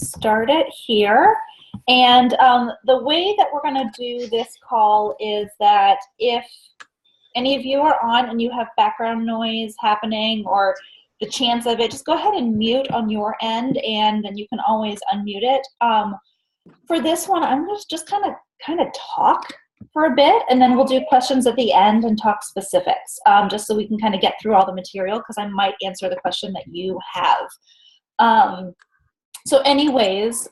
start it here. And the way that we're going to do this call is that if any of you are on and you have background noise happening or the chance of it, just go ahead and mute on your end, and then you can always unmute it. For this one, I'm going to just kind of talk for a bit, and then we'll do questions at the end and talk specifics, just so we can kind of get through all the material, because I might answer the question that you have. So anyways,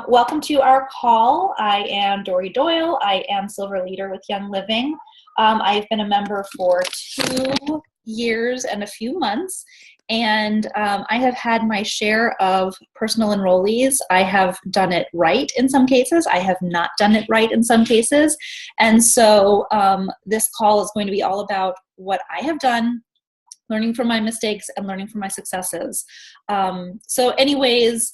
welcome to our call. I am Dory Doyle. I am Silver Leader with Young Living. I've been a member for 2 years and a few months, and I have had my share of personal enrollees. I have done it right in some cases. I have not done it right in some cases. And so this call is going to be all about what I have done, learning from my mistakes and learning from my successes. So anyways,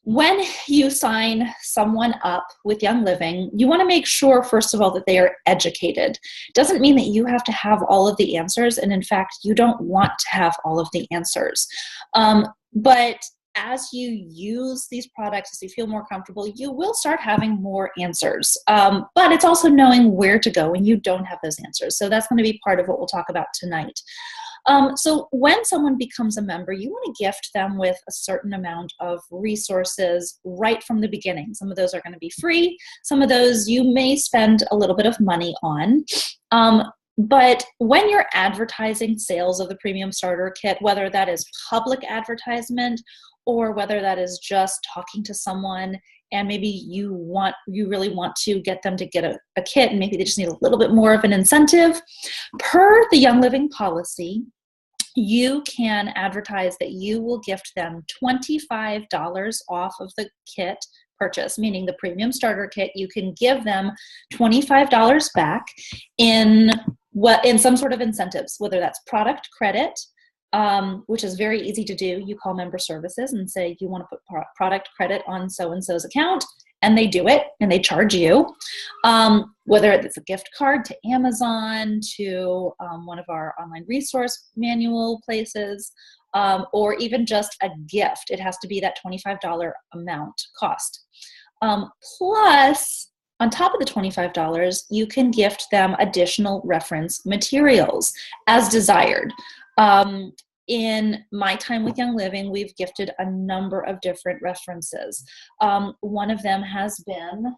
when you sign someone up with Young Living, you want to make sure, first of all, that they are educated. Doesn't mean that you have to have all of the answers, and in fact, you don't want to have all of the answers. But as you use these products, as you feel more comfortable, you will start having more answers. But it's also knowing where to go when you don't have those answers. So that's going to be part of what we'll talk about tonight. So when someone becomes a member, you want to gift them with a certain amount of resources right from the beginning. Some of those are going to be free. Some of those you may spend a little bit of money on. But when you're advertising sales of the Premium Starter Kit, whether that is public advertisement or whether that is just talking to someone and maybe you really want to get them to get a kit, and maybe they just need a little bit more of an incentive. Per the Young Living policy, you can advertise that you will gift them $25 off of the kit purchase, meaning the Premium Starter Kit. You can give them $25 back in some sort of incentives, whether that's product credit, which is very easy to do. You call member services and say you want to put product credit on so-and-so's account, and they do it, and they charge you. Whether it's a gift card to Amazon, to one of our online resource manual places, or even just a gift. It has to be that $25 amount cost. Plus, on top of the $25, you can gift them additional reference materials as desired. In my time with Young Living, we've gifted a number of different references. One of them has been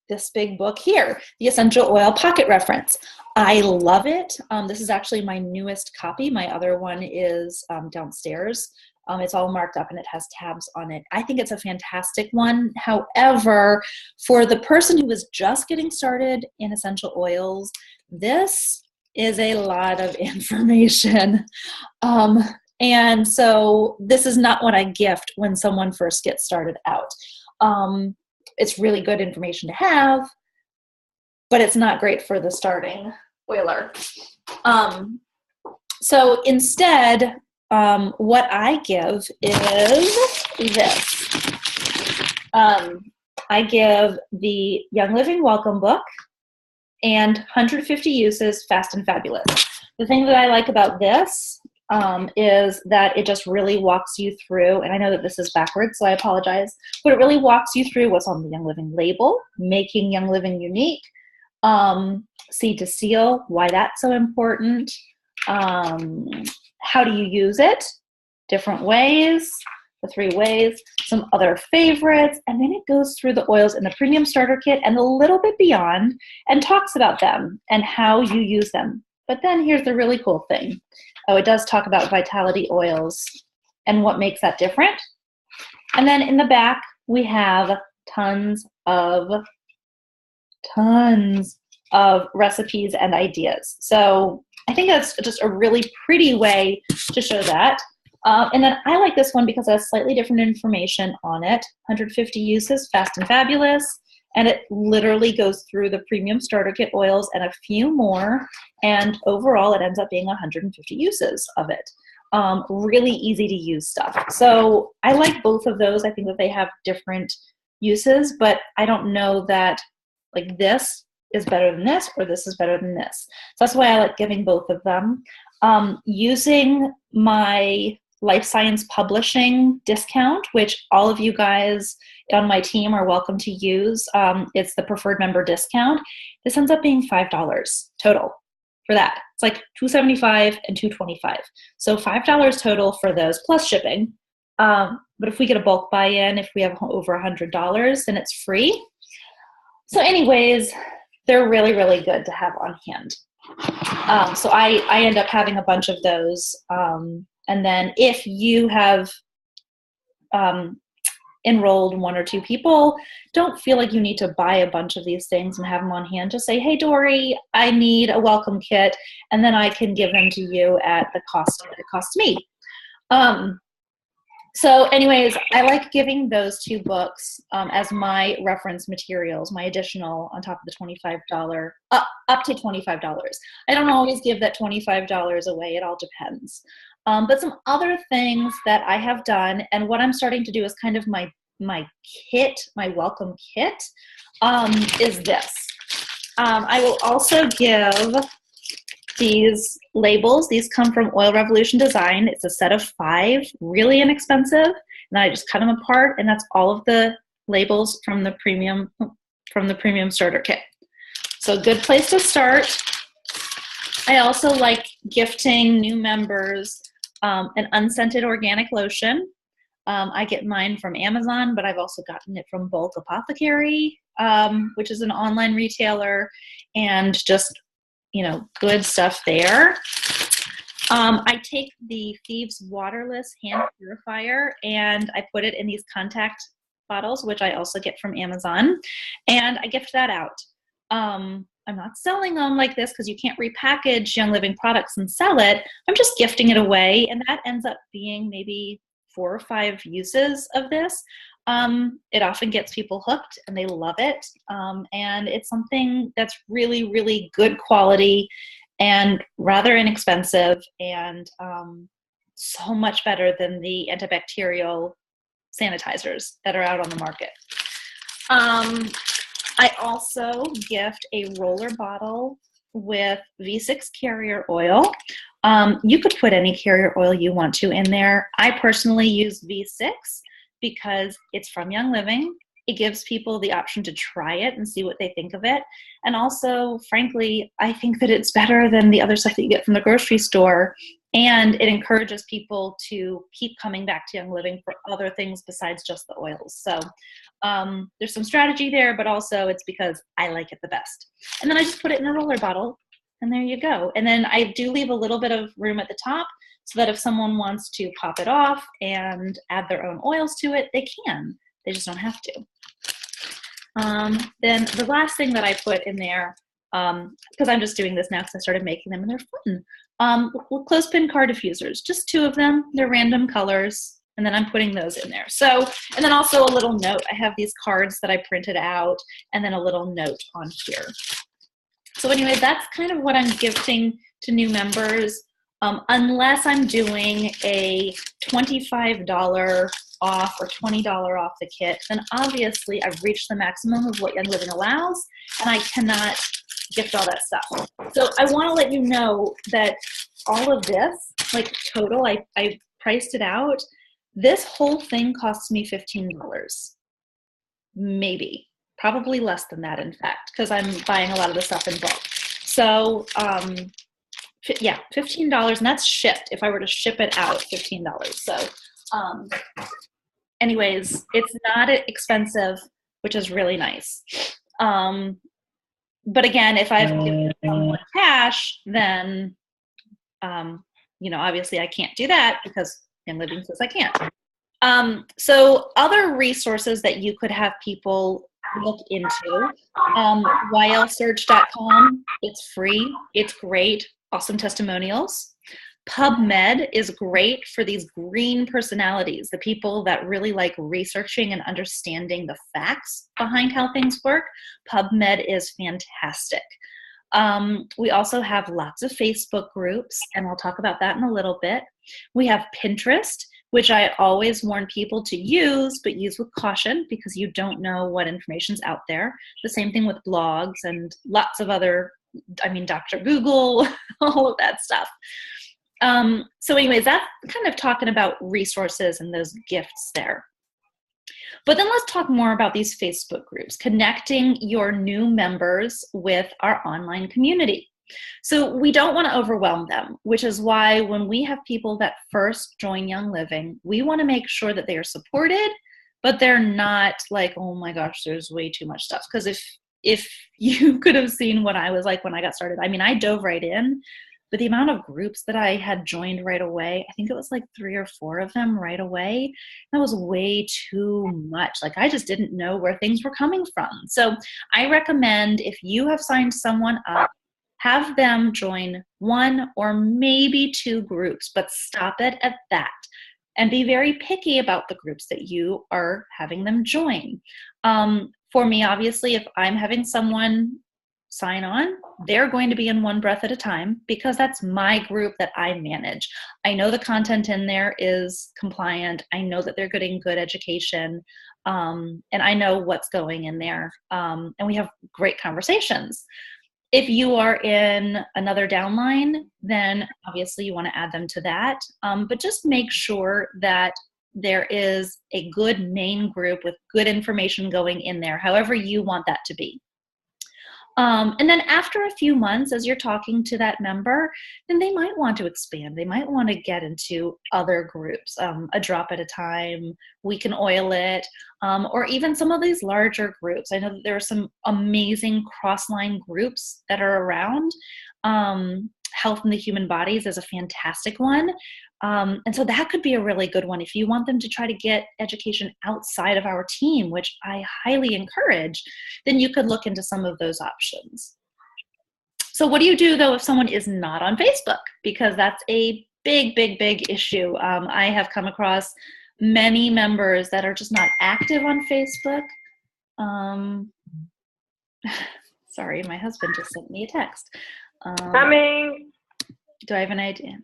this big book here, the Essential Oil Pocket Reference. I love it. This is actually my newest copy. My other one is downstairs. It's all marked up and it has tabs on it. I think it's a fantastic one. However, for the person who is just getting started in essential oils, this is a lot of information. And so this is not what I gift when someone first gets started out. It's really good information to have, but it's not great for the starting oiler. So instead, what I give is this. I give the Young Living Welcome Book and 150 Uses Fast and Fabulous. The thing that I like about this is that it just really walks you through, and I know that this is backwards, so I apologize, but it really walks you through what's on the Young Living label, making Young Living unique, seed to seal, why that's so important, how do you use it, different ways, the 3 ways, some other favorites, and then it goes through the oils in the Premium Starter Kit and a little bit beyond and talks about them and how you use them. But then here's the really cool thing. Oh, it does talk about vitality oils and what makes that different. And then in the back, we have tons of recipes and ideas. So I think that's just a really pretty way to show that. And then I like this one because it has slightly different information on it. 150 Uses, Fast and Fabulous. And it literally goes through the Premium Starter Kit oils and a few more. And overall, it ends up being 150 uses of it. Really easy to use stuff. So I like both of those. I think that they have different uses, but I don't know that like this is better than this or this is better than this. So that's why I like giving both of them. Using my life science publishing discount, which all of you guys on my team are welcome to use. It's the preferred member discount. This ends up being $5 total for that. It's like $275 and $225. So $5 total for those plus shipping. But if we get a bulk buy-in, if we have over $100, then it's free. So anyways, they're really, really good to have on hand. So I end up having a bunch of those. And then if you have enrolled 1 or 2 people, don't feel like you need to buy a bunch of these things and have them on hand. Just say, hey, Dory, I need a welcome kit, and then I can give them to you at the cost it costs me. So anyways, I like giving those 2 books as my reference materials, my additional on top of the $25, up to $25. I don't always give that $25 away. It all depends. But some other things that I have done, and what I'm starting to do is kind of my kit, my welcome kit, is this. I will also give these labels. These come from Oil Revolution Design. It's a set of 5, really inexpensive. And I just cut them apart, and that's all of the labels from the premium starter kit. So a good place to start. I also like gifting new members an unscented organic lotion. I get mine from Amazon, but I've also gotten it from Bulk Apothecary, which is an online retailer, and just, you know, good stuff there. I take the Thieves Waterless Hand Purifier and I put it in these contact bottles, which I also get from Amazon, and I gift that out. I'm not selling them like this because you can't repackage Young Living products and sell it. I'm just gifting it away, and that ends up being maybe 4 or 5 uses of this. It often gets people hooked and they love it. And it's something that's really, really good quality and rather inexpensive, and so much better than the antibacterial sanitizers that are out on the market. I also gift a roller bottle with V6 carrier oil. You could put any carrier oil you want to in there. I personally use V6 because it's from Young Living. It gives people the option to try it and see what they think of it. And also, frankly, I think that it's better than the other stuff that you get from the grocery store. And it encourages people to keep coming back to Young Living for other things besides just the oils. So there's some strategy there, but also it's because I like it the best. And then I just put it in a roller bottle, and there you go. And then I do leave a little bit of room at the top so that if someone wants to pop it off and add their own oils to it, they can. They just don't have to. Then the last thing that I put in there, because I'm just doing this now because I started making them and they're fun, clothespin car diffusers, just 2 of them. They're random colors. And then I'm putting those in there. So, and then also a little note. I have these cards that I printed out, and then a little note on here. So anyway, that's kind of what I'm gifting to new members. Unless I'm doing a $25 off or $20 off the kit, then obviously I've reached the maximum of what Young Living allows, and I cannot gift all that stuff. So I want to let you know that all of this, like total, I priced it out. This whole thing costs me $15, maybe, probably less than that, in fact, because I'm buying a lot of the stuff in bulk. So yeah, $15, and that's shipped. If I were to ship it out, $15. So anyways, it's not expensive, which is really nice. But again, if I've given someone cash, then you know, obviously I can't do that because Young Living says I can't. So other resources that you could have people look into, ylsearch.com. It's free. It's great. Awesome testimonials. PubMed is great for these green personalities, the people that really like researching and understanding the facts behind how things work. PubMed is fantastic. We also have lots of Facebook groups, and I'll talk about that in a little bit. We have Pinterest, which I always warn people to use, but use with caution because you don't know what information's out there. The same thing with blogs and lots of other, I mean, Dr. Google, all of that stuff. So anyways, that's kind of talking about resources and those gifts there. But then let's talk more about these Facebook groups, connecting your new members with our online community. So we don't want to overwhelm them, which is why when we have people that first join Young Living, we want to make sure that they are supported, but they're not like, oh my gosh, there's way too much stuff. Because if you could have seen what I was like when I got started, I mean, I dove right in, but the amount of groups that I had joined right away, I think it was like 3 or 4 of them right away. That was way too much. Like I just didn't know where things were coming from. So I recommend if you have signed someone up, have them join 1 or maybe 2 groups, but stop it at that. And be very picky about the groups that you are having them join. For me, obviously, if I'm having someone sign on, they're going to be in One Breath at a Time because that's my group that I manage. I know the content in there is compliant. I know that they're getting good education, and I know what's going in there. And we have great conversations. If you are in another downline, then obviously you want to add them to that. But just make sure that there is a good main group with good information going in there, however you want that to be. And then after a few months, as you're talking to that member, then they might want to expand. They might want to get into other groups, a drop at a time, we can oil it, or even some of these larger groups. I know that there are some amazing cross-line groups that are around. Health in the Human Bodies is a fantastic one. And so that could be a really good one if you want them to try to get education outside of our team, which I highly encourage, then you could look into some of those options. So what do you do though if someone is not on Facebook? Because that's a big, big, big issue. I have come across many members that are just not active on Facebook. Sorry, my husband just sent me a text. Coming. Do I have an idea?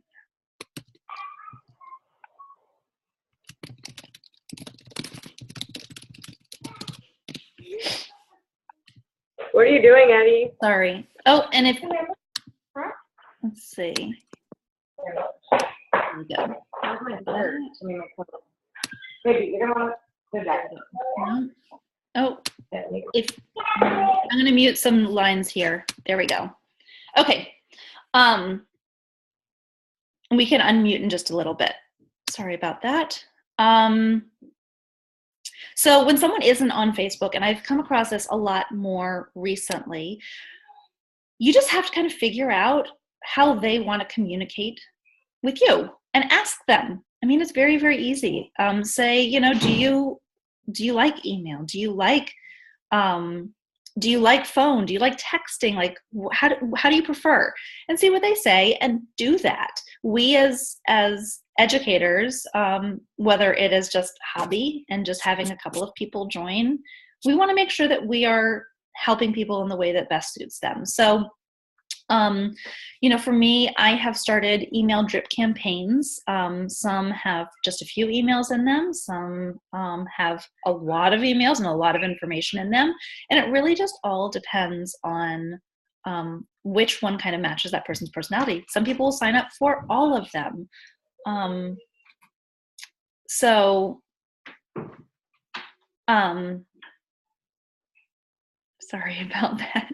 What are you doing, Eddie? Sorry. Oh, and if, let's see. There we go. Baby, you're gonna want to do that. No. Oh, if I'm going to mute some lines here. There we go. Okay. We can unmute in just a little bit. Sorry about that. So when someone isn't on Facebook, and I've come across this a lot more recently, you just have to kind of figure out how they want to communicate with you and ask them. I mean, it's very, very easy. Say, you know, do you like email? Do you like phone? Do you like texting? Like, how do you prefer? And see what they say and do that. We as educators, whether it is just hobby and just having a couple of people join, we want to make sure that we are helping people in the way that best suits them. So, you know, for me, I have started email drip campaigns. Some have just a few emails in them. Some have a lot of emails and a lot of information in them. And it really just all depends on which one kind of matches that person's personality. Some people will sign up for all of them. Sorry about that.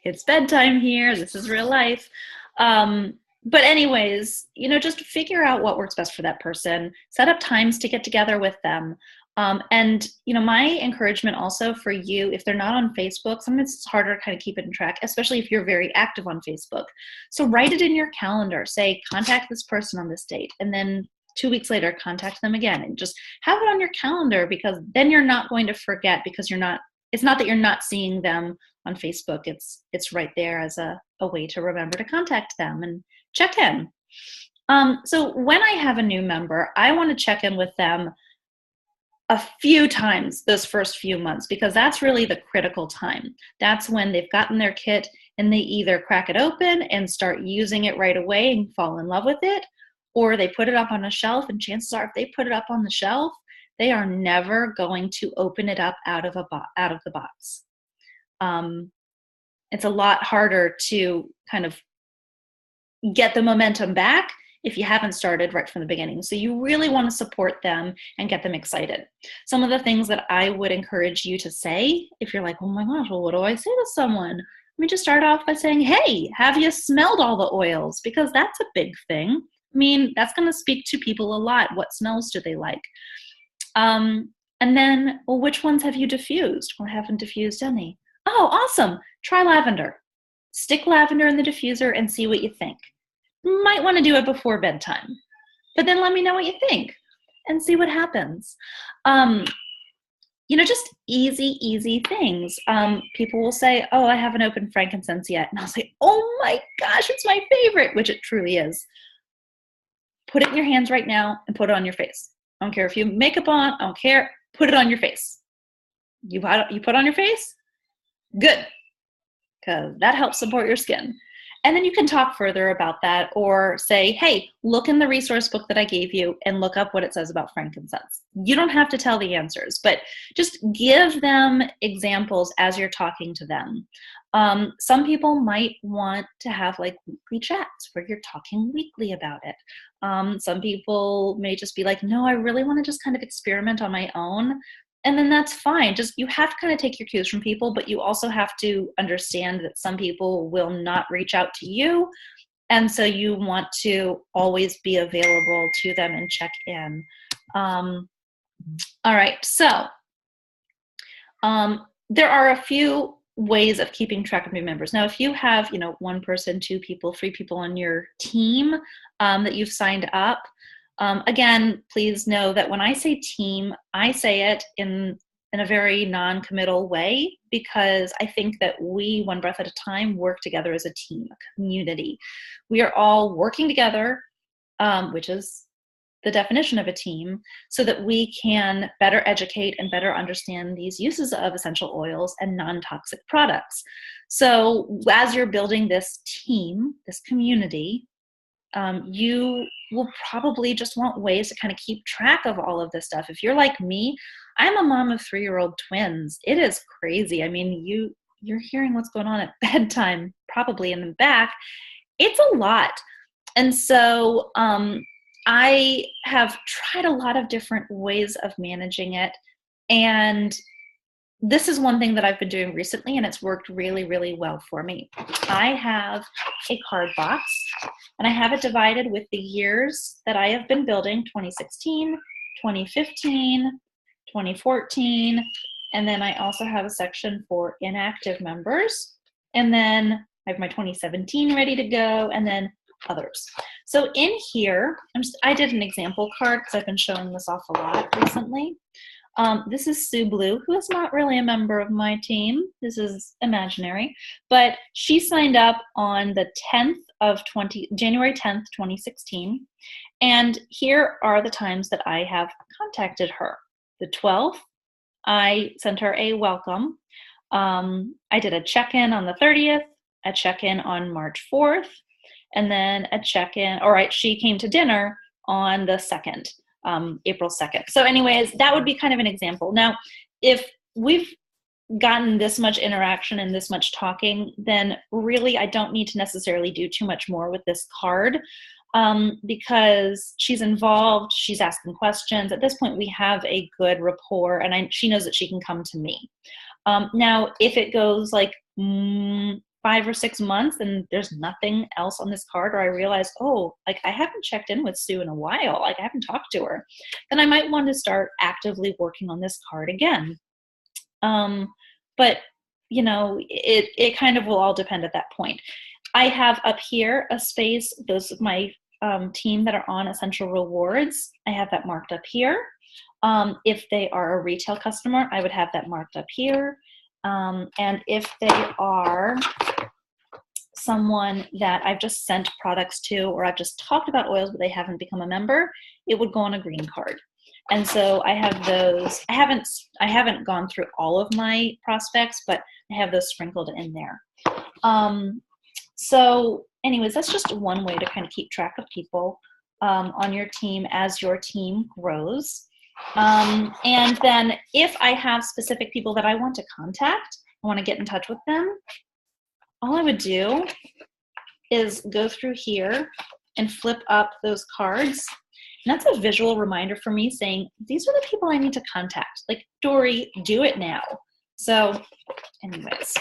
It's bedtime here. This is real life. But anyways, you know, just figure out what works best for that person. Set up times to get together with them. And, you know, my encouragement also for you, if they're not on Facebook, sometimes it's harder to kind of keep it in track, especially if you're very active on Facebook. So write it in your calendar. Say, contact this person on this date. And then 2 weeks later, contact them again. And just have it on your calendar, because then you're not going to forget, because it's not that you're not seeing them on Facebook. It's right there as a way to remember to contact them and check in. So when I have a new member, I want to check in with them a few times those first few months, because that's really the critical time. That's when they've gotten their kit and they either crack it open and start using it right away and fall in love with it, or they put it up on a shelf, and chances are if they put it up on the shelf, they are never going to open it up out of the box. It's a lot harder to kind of get the momentum back if you haven't started right from the beginning. So you really want to support them and get them excited. Some of the things that I would encourage you to say, if you're like, oh my gosh, well, what do I say to someone? Let me just start off by saying, hey, have you smelled all the oils? Because that's a big thing. I mean, that's going to speak to people a lot. What smells do they like? And then, well, which ones have you diffused? Well, I haven't diffused any. Oh, awesome. Try lavender. Stick lavender in the diffuser and see what you think. Might want to do it before bedtime, but then let me know what you think and see what happens. Just easy things. People will say, oh, I haven't opened frankincense yet. And I'll say, oh my gosh, it's my favorite, which it truly is. Put it in your hands right now and put it on your face. I don't care if you have makeup on, I don't care. Put it on your face. You put on your face? Good, because that helps support your skin. And then you can talk further about that or say, hey, look in the resource book that I gave you and look up what it says about frankincense. You don't have to tell the answers, but just give them examples as you're talking to them. Some people might want to have like weekly chats where you're talking weekly about it. Some people may just be like, no, I really want to just kind of experiment on my own. And then that's fine. Just, you have to kind of take your cues from people, but you also have to understand that some people will not reach out to you. And so you want to always be available to them and check in. All right. So there are a few ways of keeping track of new members. Now, if you have, one person, two people, three people on your team that you've signed up, again, please know that when I say team, I say it in a very non-committal way, because I think that we, One Breath at a Time, work together as a team, a community. We are all working together, which is the definition of a team, so that we can better educate and better understand these uses of essential oils and non-toxic products. So as you're building this team, this community, you will probably just want ways to kind of keep track of all of this stuff. If you're like me, I'm a mom of 3-year-old twins. It is crazy. I mean, you're hearing what's going on at bedtime, probably in the back. It's a lot. And so I have tried a lot of different ways of managing it. And this is one thing that I've been doing recently, and it's worked really, really well for me. I have a card box, and I have it divided with the years that I have been building: 2016, 2015, 2014, and then I also have a section for inactive members. And then I have my 2017 ready to go, and then others. So in here, I did an example card because I've been showing this off a lot recently. This is Sue Blue, who is not really a member of my team. This is imaginary, but she signed up on the January 10th, 2016. And here are the times that I have contacted her. The 12th, I sent her a welcome. I did a check-in on the 30th, a check-in on March 4th, and then a check-in, she came to dinner on the 2nd. April 2nd. So anyways, that would be kind of an example. Now, if we've gotten this much interaction and this much talking, then really I don't need to necessarily do too much more with this card, because she's involved, she's asking questions. At this point, we have a good rapport, and she knows that she can come to me. Now, if it goes like 5 or 6 months and there's nothing else on this card, or I realize, I haven't checked in with Sue in a while, I haven't talked to her, then I might want to start actively working on this card again. But it kind of will all depend at that point. I have up here a space, those of my team that are on Essential Rewards, I have that marked up here. If they are a retail customer, I would have that marked up here. And if they are someone that I've just sent products to, or I've just talked about oils but they haven't become a member, it would go on a green card. And so I have those. I haven't gone through all of my prospects, but I have those sprinkled in there. So anyways, that's just one way to kind of keep track of people on your team as your team grows. And then if I have specific people that I want to contact, I want to get in touch with them, all I would do is go through here and flip up those cards. And that's a visual reminder for me saying, these are the people I need to contact. Like, Dory, do it now. So anyways,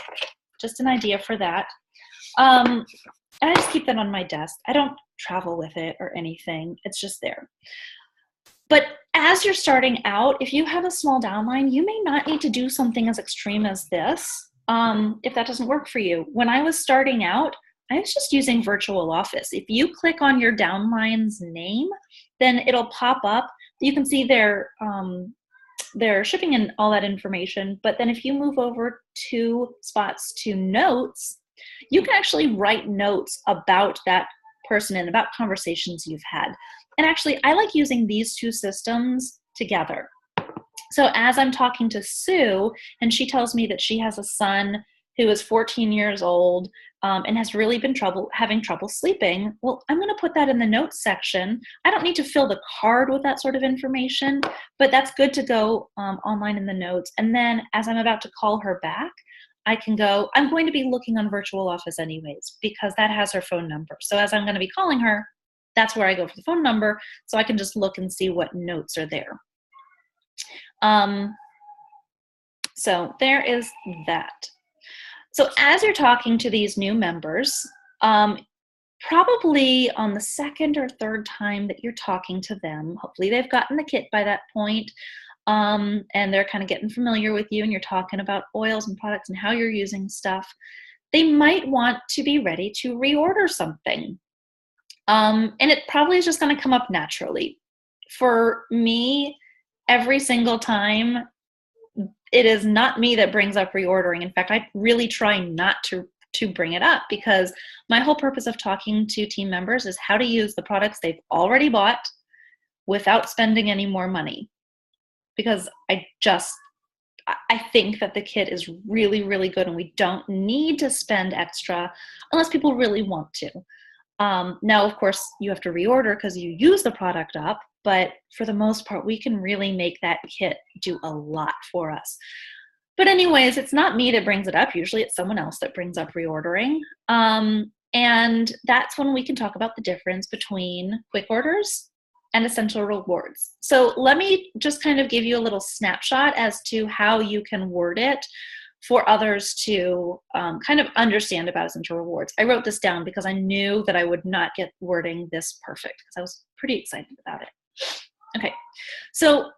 just an idea for that. And I just keep that on my desk. I don't travel with it or anything. It's just there. But as you're starting out, if you have a small downline, you may not need to do something as extreme as this if that doesn't work for you. When I was starting out, I was just using Virtual Office. If you click on your downline's name, then it'll pop up. You can see their shipping and all that information. But then if you move over 2 spots to notes, you can actually write notes about that person and about conversations you've had. And actually, I like using these 2 systems together. So as I'm talking to Sue, and she tells me that she has a son who is 14 years old and has really been having trouble sleeping, well, I'm going to put that in the notes section. I don't need to fill the card with that sort of information, but that's good to go online in the notes. And then as I'm about to call her back, I can go, I'm going to be looking on Virtual Office anyways, because that has her phone number. So as I'm going to be calling her, that's where I go for the phone number, so I can just look and see what notes are there. So there is that. So as you're talking to these new members, probably on the 2nd or 3rd time that you're talking to them, hopefully they've gotten the kit by that point, and they're kind of getting familiar with you, and you're talking about oils and products and how you're using stuff, they might want to be ready to reorder something. And it probably is just going to come up naturally. For me, every single time, it is not me that brings up reordering. In fact, I really try not to bring it up, because my whole purpose of talking to team members is how to use the products they've already bought without spending any more money. Because I think that the kit is really, really good, and we don't need to spend extra unless people really want to. Now, of course, you have to reorder because you use the product up, but for the most part, we can really make that kit do a lot for us. But anyways, it's not me that brings it up. Usually it's someone else that brings up reordering. And that's when we can talk about the difference between quick orders and essential rewards. So let me just kind of give you a little snapshot as to how you can word it for others to kind of understand about essential rewards. I wrote this down because I knew that I would not get wording this perfect, because I was pretty excited about it. Okay, so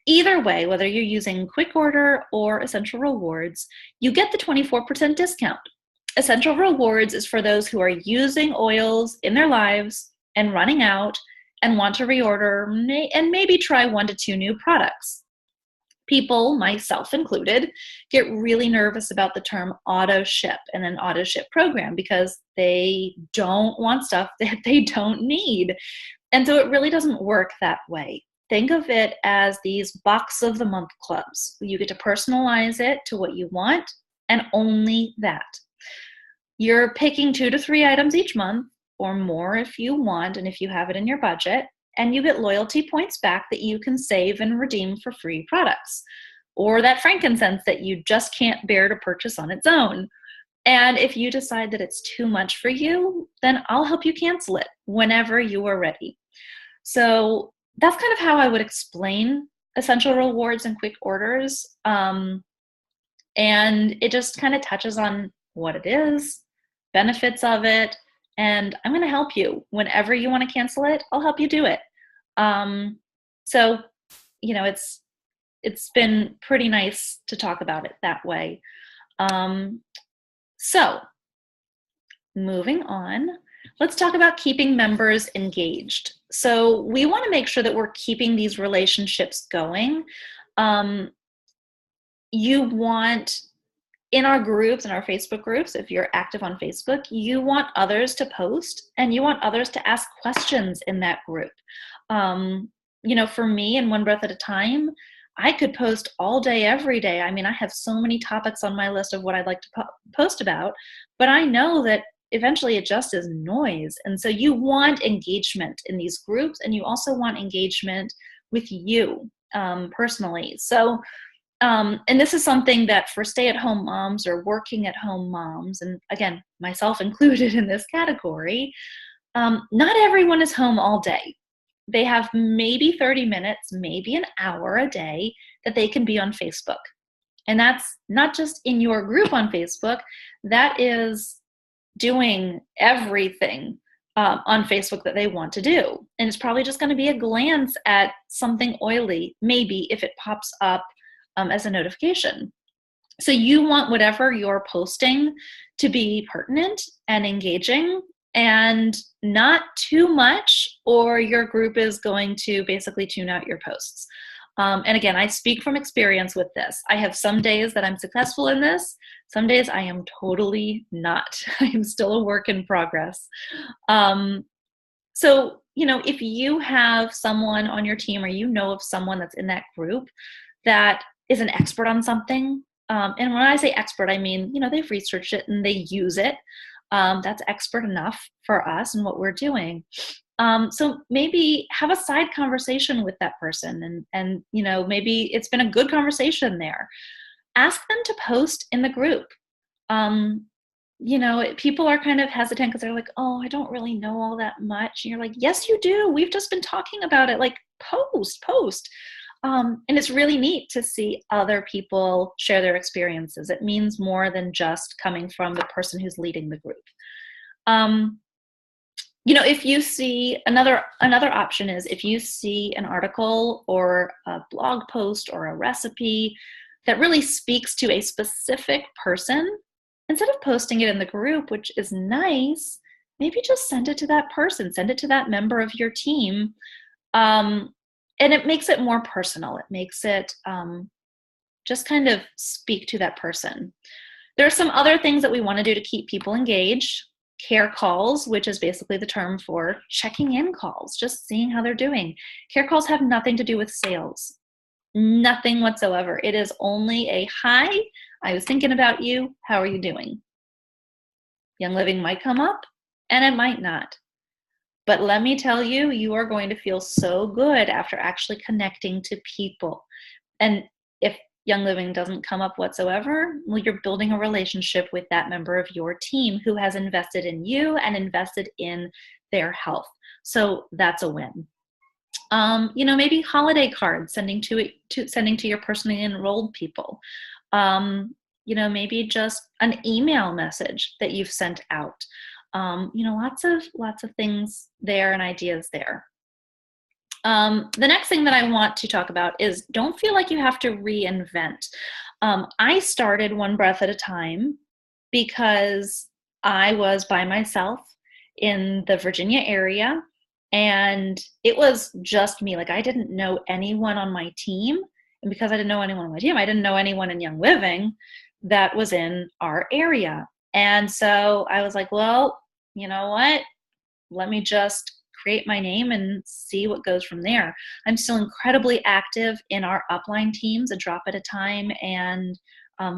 either way, whether you're using quick order or essential rewards, you get the 24% discount. Essential rewards is for those who are using oils in their lives and running out and want to reorder and maybe try 1 to 2 new products. People, myself included, get really nervous about the term auto ship and an auto ship program because they don't want stuff that they don't need. And so it really doesn't work that way. Think of it as these box of the month clubs. You get to personalize it to what you want, and only that. You're picking 2 to 3 items each month, or more if you want, and if you have it in your budget, and you get loyalty points back that you can save and redeem for free products, or that frankincense that you just can't bear to purchase on its own. And if you decide that it's too much for you, then I'll help you cancel it whenever you are ready. So that's kind of how I would explain essential rewards and quick orders. And it just kind of touches on what it is, benefits of it, and I'm going to help you. Whenever you want to cancel it, I'll help you do it. So, you know, it's been pretty nice to talk about it that way. So moving on, let's talk about keeping members engaged. So we want to make sure that we're keeping these relationships going. You want, in our groups, in our Facebook groups, if you're active on Facebook, you want others to post and you want others to ask questions in that group. You know, for me, in One Breath at a Time, I could post all day, every day. I mean, I have so many topics on my list of what I'd like to post about, but I know that eventually it just is noise. And so you want engagement in these groups, and you also want engagement with you personally. So, and this is something that for stay-at-home moms or working at home moms, and again, myself included in this category, not everyone is home all day. They have maybe 30 minutes, maybe an hour a day that they can be on Facebook. And that's not just in your group on Facebook, that is doing everything on Facebook that they want to do. And it's probably just going to be a glance at something oily, maybe if it pops up as a notification. So you want whatever you're posting to be pertinent and engaging and not too much, or your group is going to basically tune out your posts. And again, I speak from experience with this. I have some days that I'm successful in this. Some days I am totally not. I am still a work in progress. So, if you have someone on your team, or you know of someone that's in that group that is an expert on something, and when I say expert, I mean, they've researched it and they use it. That's expert enough for us and what we're doing. So maybe have a side conversation with that person, and maybe it's been a good conversation there. Ask them to post in the group. People are kind of hesitant because they're like, oh, I don't really know all that much. And you're like, yes, you do. We've just been talking about it. Like, post. And it's really neat to see other people share their experiences. It means more than just coming from the person who's leading the group. If you see another option is if you see an article or a blog post or a recipe that really speaks to a specific person, instead of posting it in the group, which is nice, maybe just send it to that person, send it to that member of your team. And it makes it more personal. It makes it just kind of speak to that person. There are some other things that we want to do to keep people engaged. Care calls, which is basically the term for checking in calls, just seeing how they're doing. Care calls have nothing to do with sales. Nothing whatsoever. It is only a hi, I was thinking about you. How are you doing? Young Living might come up and it might not. But let me tell you, you are going to feel so good after actually connecting to people. And if Young Living doesn't come up whatsoever, well, you're building a relationship with that member of your team who has invested in you and invested in their health. So that's a win. Maybe holiday cards, sending to your personally enrolled people. Maybe just an email message that you've sent out. Lots of things there and ideas there. The next thing that I want to talk about is don't feel like you have to reinvent. I started one breath at a time because I was by myself in the Virginia area, and it was just me. Like, I didn't know anyone on my team. And because I didn't know anyone on my team, I didn't know anyone in Young Living that was in our area. And so I was like, well, you know what? Let me just create my name and see what goes from there. I'm still incredibly active in our upline teams, a drop at a time, and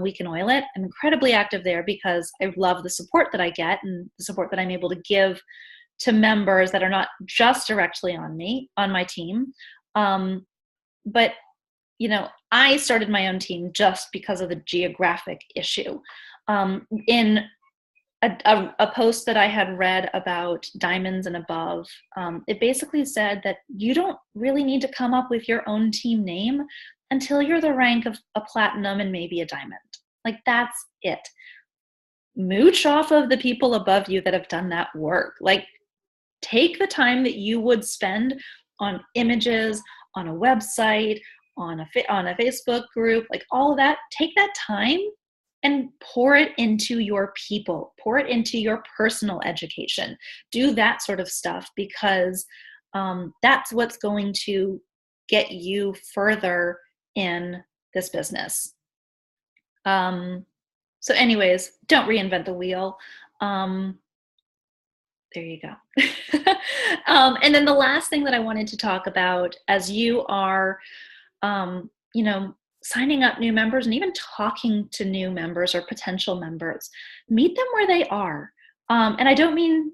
We Can Oil It. I'm incredibly active there because I love the support that I get and the support that I'm able to give to members that are not just directly on my team. But I started my own team just because of the geographic issue. In a post that I had read about diamonds and above, it basically said that you don't really need to come up with your own team name until you're the rank of a platinum and maybe a diamond. Like, that's it. Mooch off of the people above you that have done that work. Like, take the time that you would spend on images, on a website, on a Facebook group, like all of that. Take that time and pour it into your people, pour it into your personal education. Do that sort of stuff because that's what's going to get you further in this business. So anyways, don't reinvent the wheel. There you go. And then the last thing that I wanted to talk about, as you are, signing up new members and even talking to new members or potential members, meet them where they are. And I don't mean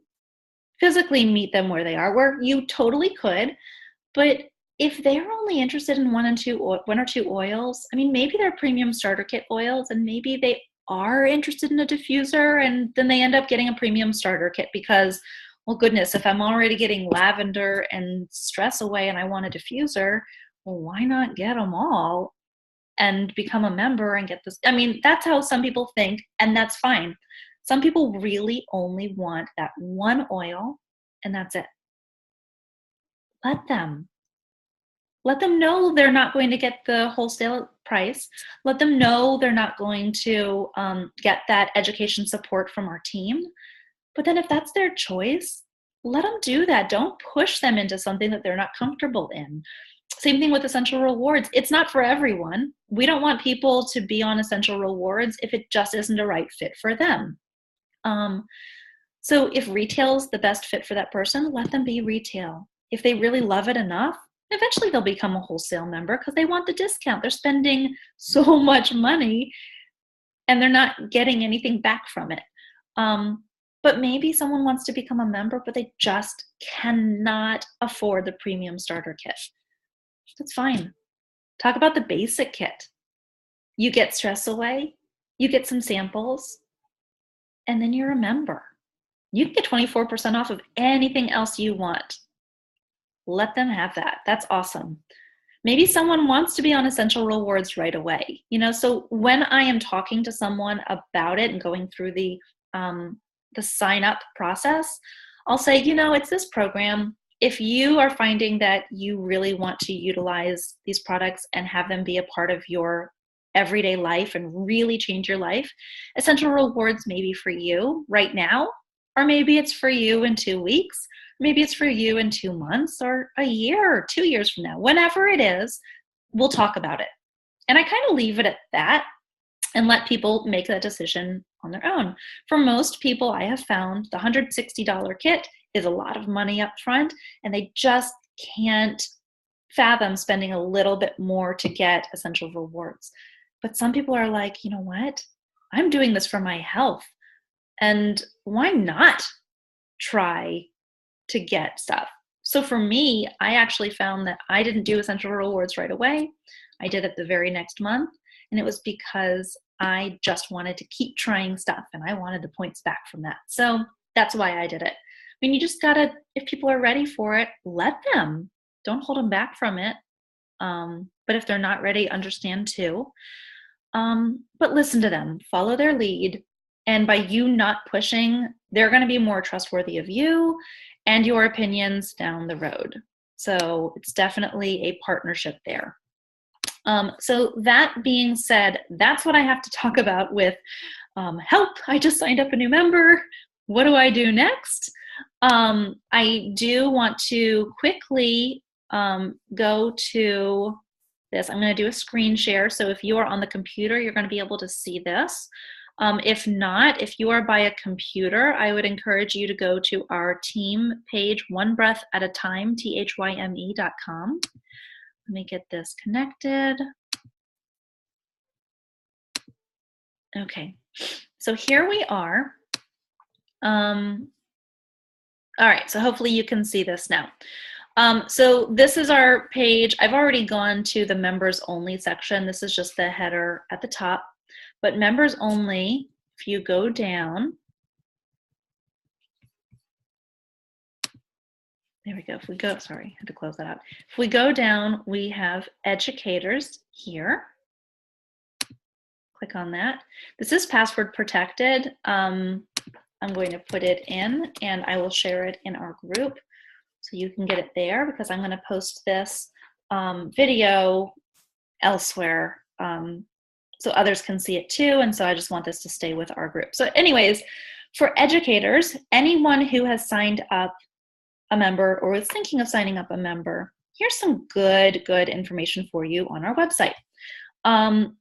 physically meet them where they are, where you totally could, but if they're only interested in one or two oils, I mean, maybe they're premium starter kit oils, and maybe they are interested in a diffuser, and then they end up getting a premium starter kit because Well, goodness, if I'm already getting lavender and stress away and I want a diffuser, well, why not get them all and become a member and get this? I mean, that's how some people think, and that's fine. Some people really only want that one oil, and that's it. Let them. Let them know they're not going to get the wholesale price. Let them know they're not going to get that education support from our team. But then if that's their choice, let them do that. Don't push them into something that they're not comfortable in. Same thing with essential rewards. It's not for everyone. We don't want people to be on essential rewards if it just isn't a right fit for them. So if retail's the best fit for that person, let them be retail. If they really love it enough, eventually they'll become a wholesale member because they want the discount. They're spending so much money and they're not getting anything back from it. But maybe someone wants to become a member, but they just cannot afford the premium starter kit. That's fine. Talk about the basic kit. You get stress away, you get some samples, and then you're a member. You can get 24% off of anything else you want. Let them have that. That's awesome. Maybe someone wants to be on essential rewards right away. So when I am talking to someone about it and going through the sign up process, I'll say, it's this program. If you are finding that you really want to utilize these products and have them be a part of your everyday life and really change your life, essential rewards may be for you right now, or maybe it's for you in 2 weeks, maybe it's for you in 2 months or a year or 2 years from now. Whenever it is, we'll talk about it. And I kind of leave it at that and let people make that decision on their own. For most people, I have found the $160 kit is a lot of money up front, and they just can't fathom spending a little bit more to get essential rewards. But some people are like, you know what? I'm doing this for my health, and why not try to get stuff? So for me, I actually found that I didn't do essential rewards right away. I did it the very next month, and it was because I just wanted to keep trying stuff and I wanted the points back from that. So that's why I did it. I mean, you just gotta, if people are ready for it, let them. Don't hold them back from it. But if they're not ready, understand too. But listen to them, follow their lead. And by you not pushing, they're going to be more trustworthy of you and your opinions down the road. So it's definitely a partnership there. So that being said, that's what I have to talk about with help. I just signed up a new member. What do I do next? I do want to quickly go to this. I'm going to do a screen share. So if you are on the computer, you're going to be able to see this. If not, if you are by a computer, I would encourage you to go to our team page, One Breath at a Time, THYME.com. Let me get this connected. Okay, so here we are. All right, so hopefully you can see this now. So this is our page. I've already gone to the members only section. This is just the header at the top. But members only, if you go down, there we go. If we go, sorry, I had to close that out. If we go down, we have educators here. Click on that. This is password protected. I'm going to put it in and I will share it in our group so you can get it there because I'm going to post this video elsewhere so others can see it too. And so I just want this to stay with our group. So anyways, for educators, anyone who has signed up a member or is thinking of signing up a member, here's some good information for you on our website.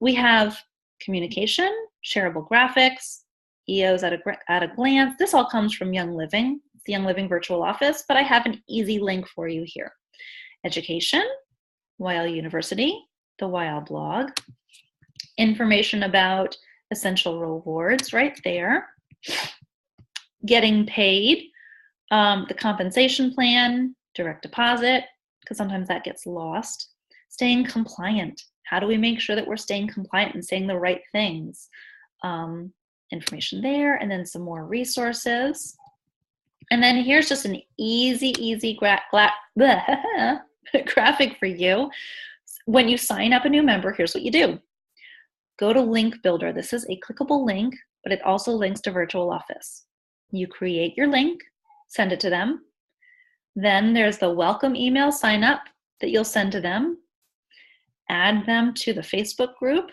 We have communication, shareable graphics, EOs at a glance. This all comes from Young Living, the Young Living virtual office, but I have an easy link for you here. Education, YL University, the YL blog, information about essential rewards right there, getting paid, the compensation plan, direct deposit, because sometimes that gets lost, staying compliant. How do we make sure that we're staying compliant and saying the right things? Information there, and then some more resources. And then here's just an easy graphic for you. When you sign up a new member, here's what you do. Go to Link Builder. This is a clickable link, but it also links to Virtual Office. You create your link, send it to them. Then there's the welcome email sign up that you'll send to them. Add them to the Facebook group.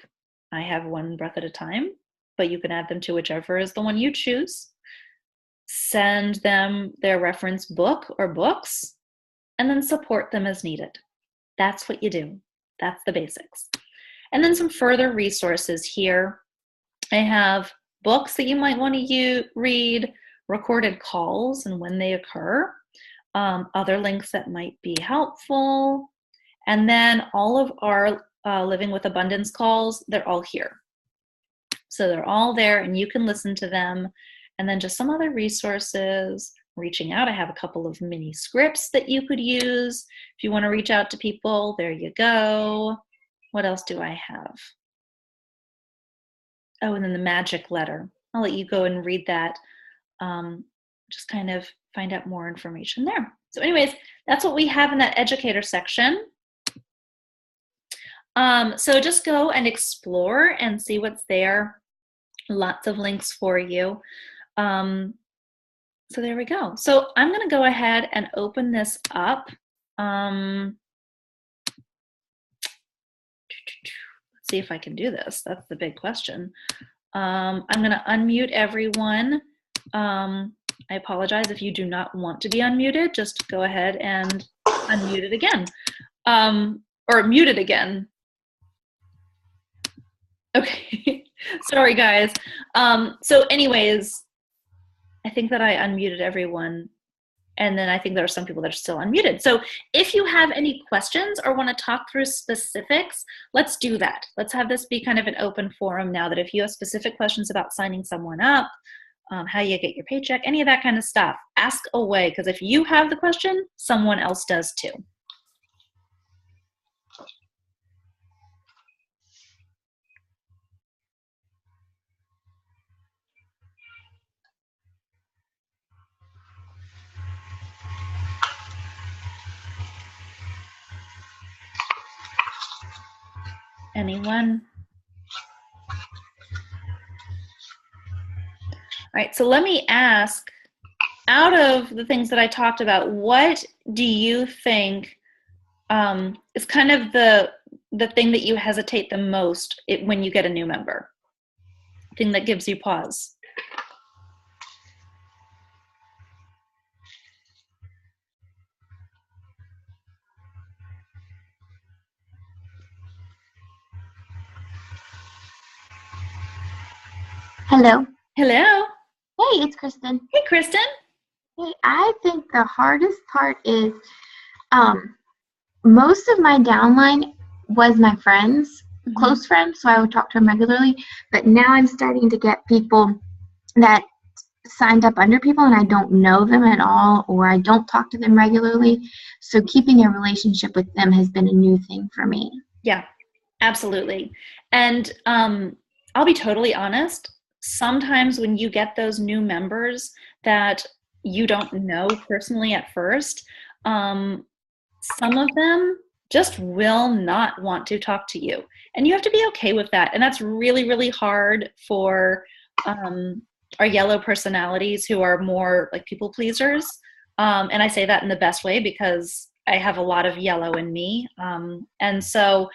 I have One Breath at a Time, but you can add them to whichever is the one you choose. Send them their reference book or books, and then support them as needed. That's what you do. That's the basics. And then some further resources here. I have books that you might want to read, recorded calls and when they occur, other links that might be helpful, and then all of our Living with Abundance calls, they're all here. So they're all there and you can listen to them. And then just some other resources, reaching out. I have a couple of mini scripts that you could use. If you want to reach out to people, there you go. What else do I have? Oh, and then the magic letter. I'll let you go and read that. Just kind of find out more information there. So anyways, that's what we have in that educator section. So just go and explore and see what's there. Lots of links for you. So there we go. So I'm going to go ahead and open this up. Let's see if I can do this. That's the big question. I'm going to unmute everyone. I apologize if you do not want to be unmuted. Just go ahead and unmute it again. Or mute it again. Okay. Sorry, guys. So anyways, I think that I unmuted everyone, and then I think there are some people that are still unmuted. So if you have any questions or want to talk through specifics, let's do that. Let's have this be kind of an open forum now, that if you have specific questions about signing someone up, how you get your paycheck, any of that kind of stuff, ask away, because if you have the question, someone else does too. Anyone? All right, so let me ask, out of the things that I talked about, what do you think is kind of the thing that you hesitate the most when you get a new member? Thing that gives you pause? Hello. Hello. Hey, it's Kristen. Hey, Kristen. Hey, I think the hardest part is most of my downline was my friends, close friends, so I would talk to them regularly. But now I'm starting to get people that signed up under people and I don't know them at all, or I don't talk to them regularly. So keeping a relationship with them has been a new thing for me. Yeah, absolutely. And I'll be totally honest. Sometimes when you get those new members that you don't know personally at first, some of them just will not want to talk to you. And you have to be okay with that. And that's really, really hard for our yellow personalities who are more like people pleasers. And I say that in the best way because I have a lot of yellow in me. And so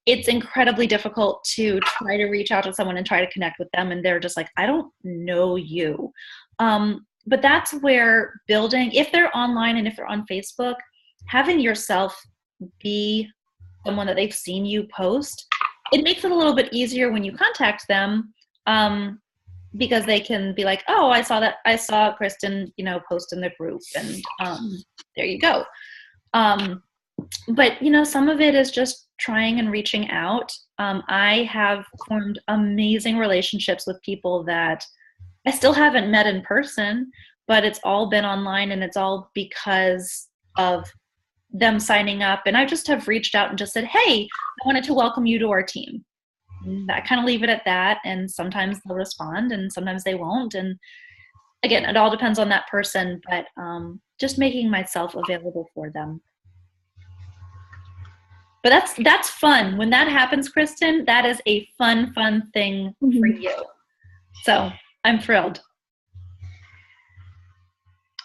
it's incredibly difficult to try to reach out to someone and try to connect with them. And they're just like, I don't know you. But that's where building, if they're online and if they're on Facebook, having yourself be someone that they've seen you post, it makes it a little bit easier when you contact them, because they can be like, oh, I saw Kristen, post in the group, and there you go. But some of it is just trying and reaching out. I have formed amazing relationships with people that I still haven't met in person, but it's all been online, and it's all because of them signing up. And I just have reached out and just said, hey, I wanted to welcome you to our team. And I kind of leave it at that. And sometimes they'll respond and sometimes they won't. And again, it all depends on that person, but just making myself available for them. But that's fun. When that happens, Kristen, that is a fun thing for you. So I'm thrilled.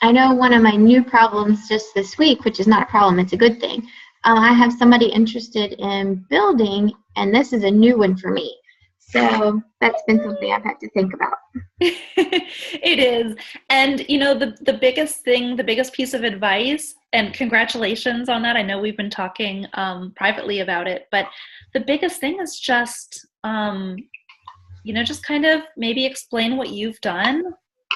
I know one of my new problems just this week, which is not a problem, it's a good thing. I have somebody interested in building, and this is a new one for me. So that's been something I've had to think about. It is. And, the biggest thing, the biggest piece of advice, and congratulations on that. I know we've been talking privately about it, but the biggest thing is just, just kind of maybe explain what you've done.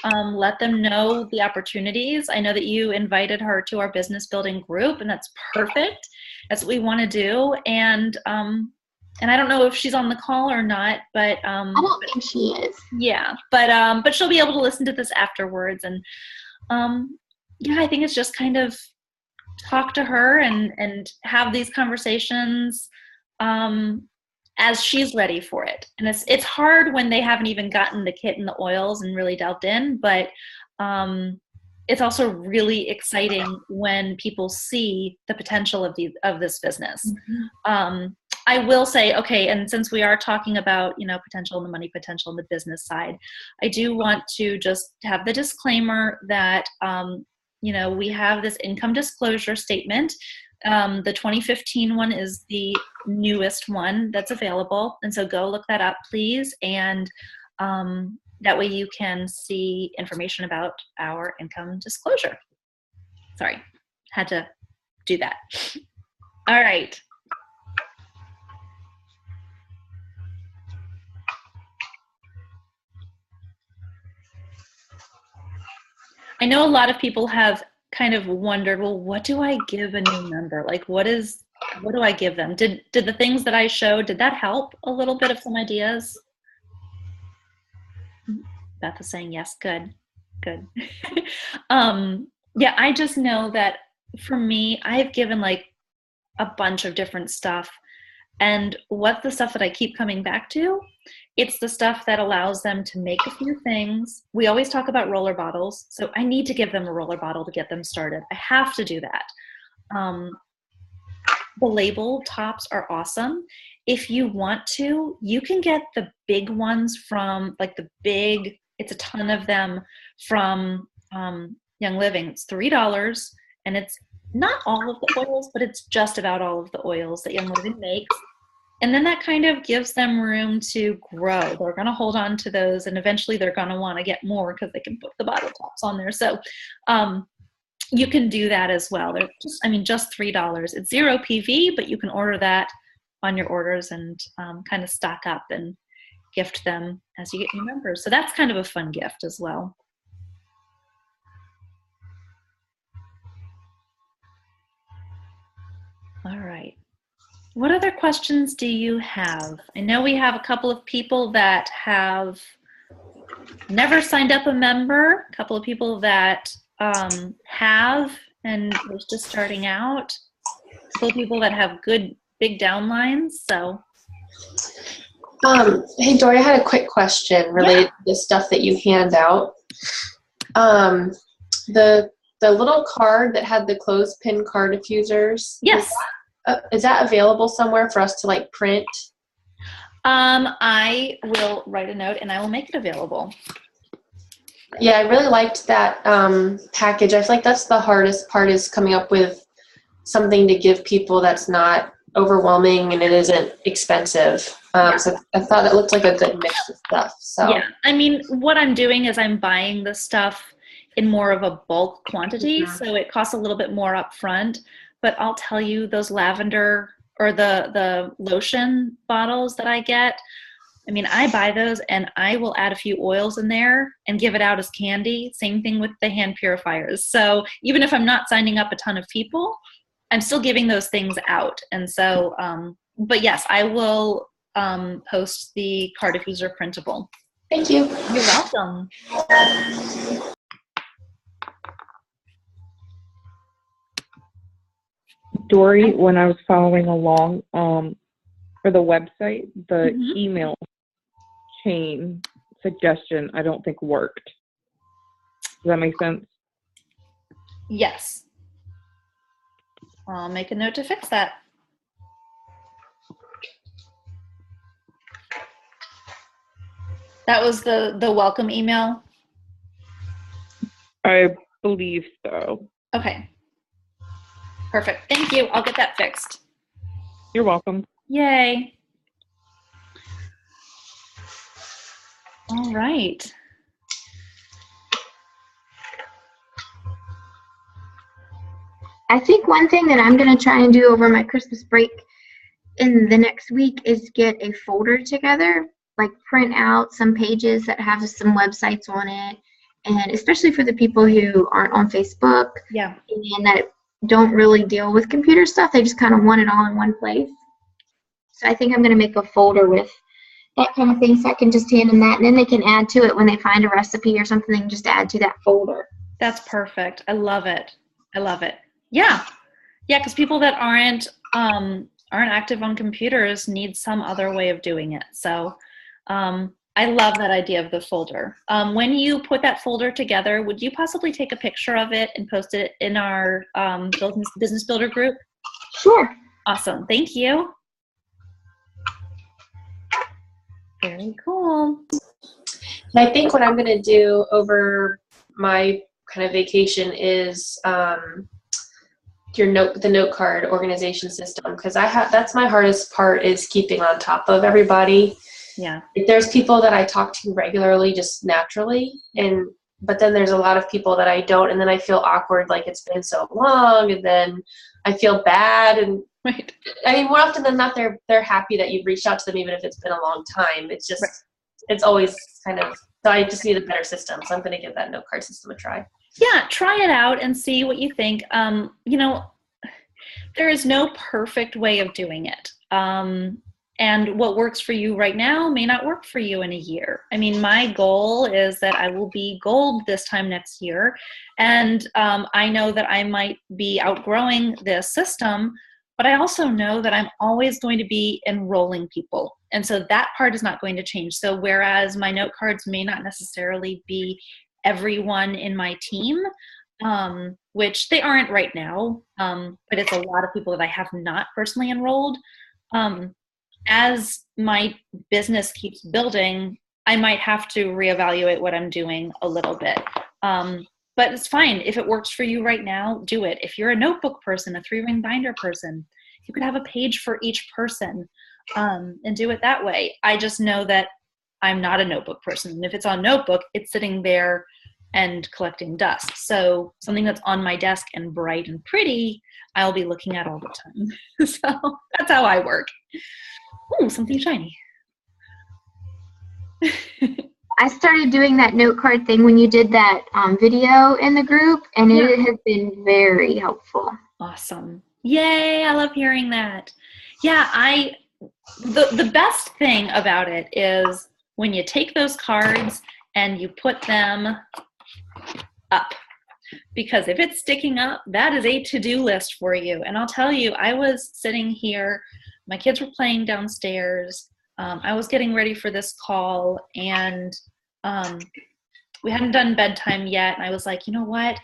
Let them know the opportunities. I know that you invited her to our business building group, and that's perfect. That's what we want to do. And I don't know if she's on the call or not, but I don't think she is. Yeah, but she'll be able to listen to this afterwards. And I think it's just kind of talk to her and have these conversations as she's ready for it. And it's hard when they haven't even gotten the kit and the oils and really delved in, but it's also really exciting when people see the potential of this business. Mm-hmm. I will say, okay, and since we are talking about, potential and the money potential on the business side, I do want to just have the disclaimer that, we have this income disclosure statement. The 2015 one is the newest one that's available. And so go look that up, please. And that way you can see information about our income disclosure. Sorry, had to do that. All right. I know a lot of people have kind of wondered, well, what do I give a new member? Like, what do I give them? Did the things that I showed, did that help a little bit of some ideas? Beth is saying yes. Good. I just know that for me, I've given like a bunch of different stuff. And what's the stuff that I keep coming back to? It's the stuff that allows them to make a few things. We always talk about roller bottles. So I need to give them a roller bottle to get them started. I have to do that. The label tops are awesome. If you want to, you can get the big ones from it's a ton of them from Young Living. It's $3 and it's not all of the oils, but it's just about all of the oils that Young Living makes. And then that kind of gives them room to grow. They're going to hold on to those, and eventually they're going to want to get more because they can put the bottle tops on there. So you can do that as well. They're just $3. It's 0 PV, but you can order that on your orders and kind of stock up and gift them as you get new members. So that's kind of a fun gift as well. All right. What other questions do you have? I know we have a couple of people that have never signed up a member, a couple of people that have and was just starting out, a couple of people that have good big downlines. So hey Dory, I had a quick question related to the stuff that you hand out. The little card that had the clothespin car diffusers. Yes. Is that available somewhere for us to like print? I will write a note and I will make it available. Yeah, I really liked that package. I feel like that's the hardest part, is coming up with something to give people that's not overwhelming and it isn't expensive. So I thought it looked like a good mix of stuff. So yeah, what I'm doing is I'm buying the stuff in more of a bulk quantity, so it costs a little bit more up front. But I'll tell you, those lavender or the lotion bottles that I get, I buy those and I will add a few oils in there and give it out as candy. Same thing with the hand purifiers. So even if I'm not signing up a ton of people, I'm still giving those things out. And so, but yes, I will post the car diffuser printable. Thank you. You're welcome. Dory, when I was following along for the website, the email chain suggestion I don't think worked. that make sense? Yes. I'll make a note to fix that. That was the welcome email? I believe so. Okay. Perfect. Thank you. I'll get that fixed. You're welcome. Yay. All right. I think one thing that I'm going to try and do over my Christmas break in the next week is get a folder together, like print out some pages that have some websites on it, and especially for the people who aren't on Facebook Yeah. and that don't really deal with computer stuff, they just kind of want it all in one place. So I think I'm going to make a folder with that kind of thing, so I can just hand them that, and then they can add to it when they find a recipe or something. They can just add to that folder. That's perfect. I love it. I love it. Yeah. Yeah, because people that aren't active on computers need some other way of doing it. So I love that idea of the folder. When you put that folder together, would you possibly take a picture of it and post it in our Business Builder group? Sure. Awesome. Thank you. Very cool. And I think what I'm going to do over my kind of vacation is the note card organization system, because that's my hardest part, is keeping on top of everybody. Yeah. There's people that I talk to regularly just naturally, but then there's a lot of people that I don't, and then I feel awkward, like it's been so long, and then I feel bad. And Right. I mean, more often than not, they're happy that you've reached out to them, even if it's been a long time. It's just, It's always kind of, so I just need a better system. So I'm going to give that note card system a try. Yeah, try it out and see what you think. There is no perfect way of doing it. And what works for you right now may not work for you in a year. I mean, my goal is that I will be gold this time next year. And I know that I might be outgrowing this system, but I also know that I'm always going to be enrolling people. And so that part is not going to change. So whereas my note cards may not necessarily be everyone in my team, which they aren't right now, but it's a lot of people that I have not personally enrolled. As my business keeps building, I might have to reevaluate what I'm doing a little bit. But it's fine. If it works for you right now, do it. If you're a notebook person, a 3-ring binder person, you could have a page for each person and do it that way. I just know that I'm not a notebook person. And if it's on notebook, it's sitting there and collecting dust. So something that's on my desk and bright and pretty, I'll be looking at all the time. So that's how I work. Ooh, something shiny. I started doing that note card thing when you did that video in the group, and it has been very helpful. Awesome. Yay, I love hearing that. Yeah, the best thing about it is when you take those cards and you put them up. Because if it's sticking up, that is a to-do list for you. And I'll tell you, I was sitting here, my kids were playing downstairs, I was getting ready for this call, and we hadn't done bedtime yet, and I was like, you know what?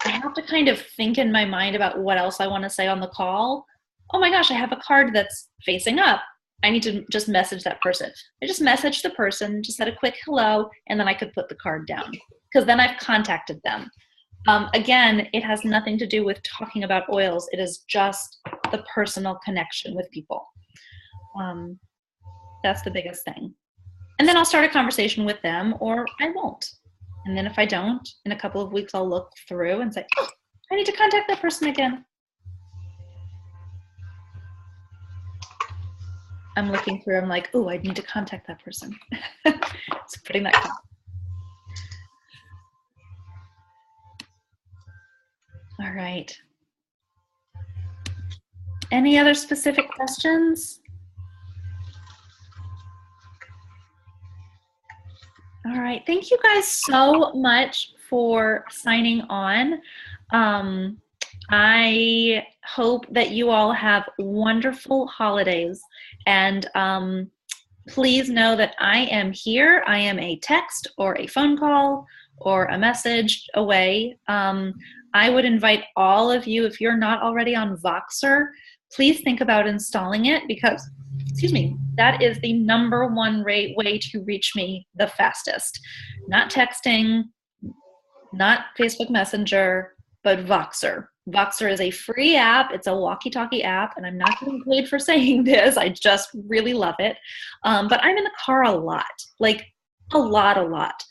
I have to kind of think in my mind about what else I want to say on the call. Oh my gosh, I have a card that's facing up. I need to just message that person. I just messaged the person, just said a quick hello, and then I could put the card down, because then I've contacted them. Again, it has nothing to do with talking about oils. It is just the personal connection with people. That's the biggest thing. And then I'll start a conversation with them, or I won't. And then if I don't, in a couple of weeks, I'll look through and say, oh, I need to contact that person again. I'm looking through, I'm like, oh, I need to contact that person. So putting that down. All right. Any other specific questions? All right. Thank you guys so much for signing on. I hope that you all have wonderful holidays, and please know that I am here. I am a text or a phone call or a message away. I would invite all of you, if you're not already on Voxer, please think about installing it because, excuse me, that is the #1 way to reach me the fastest. Not texting, not Facebook Messenger, but Voxer. Voxer is a free app. It's a walkie-talkie app, and I'm not getting paid for saying this. I just really love it. But I'm in the car a lot, like a lot.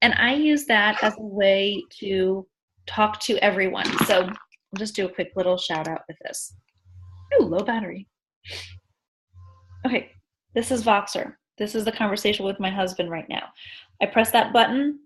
And I use that as a way to talk to everyone. So I'll just do a quick little shout out with this. Ooh, low battery. Okay, this is Voxer. This is the conversation with my husband right now. I press that button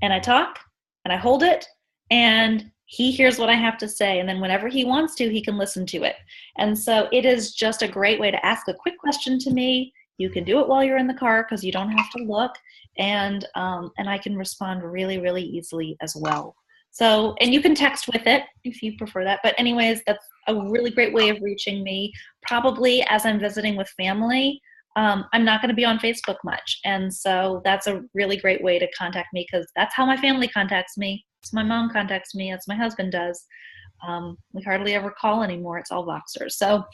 and I talk and I hold it and he hears what I have to say, and then whenever he wants to, he can listen to it. And so it is just a great way to ask a quick question to me. You can do it while you're in the car because you don't have to look, and I can respond really, really easily as well. So, and you can text with it if you prefer that. But anyways, that's a really great way of reaching me. Probably as I'm visiting with family, I'm not going to be on Facebook much. And so that's a really great way to contact me because that's how my family contacts me. It's my mom contacts me. It's my husband does. We hardly ever call anymore. It's all Voxer. So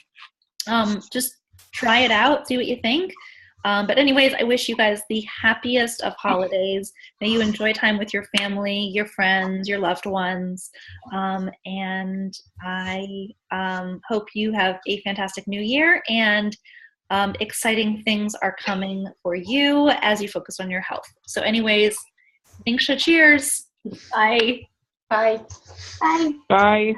just try it out. See what you think. But anyways, I wish you guys the happiest of holidays. May you enjoy time with your family, your friends, your loved ones. And I hope you have a fantastic new year, and exciting things are coming for you as you focus on your health. So anyways, thanks, cheers. Bye. Bye. Bye. Bye.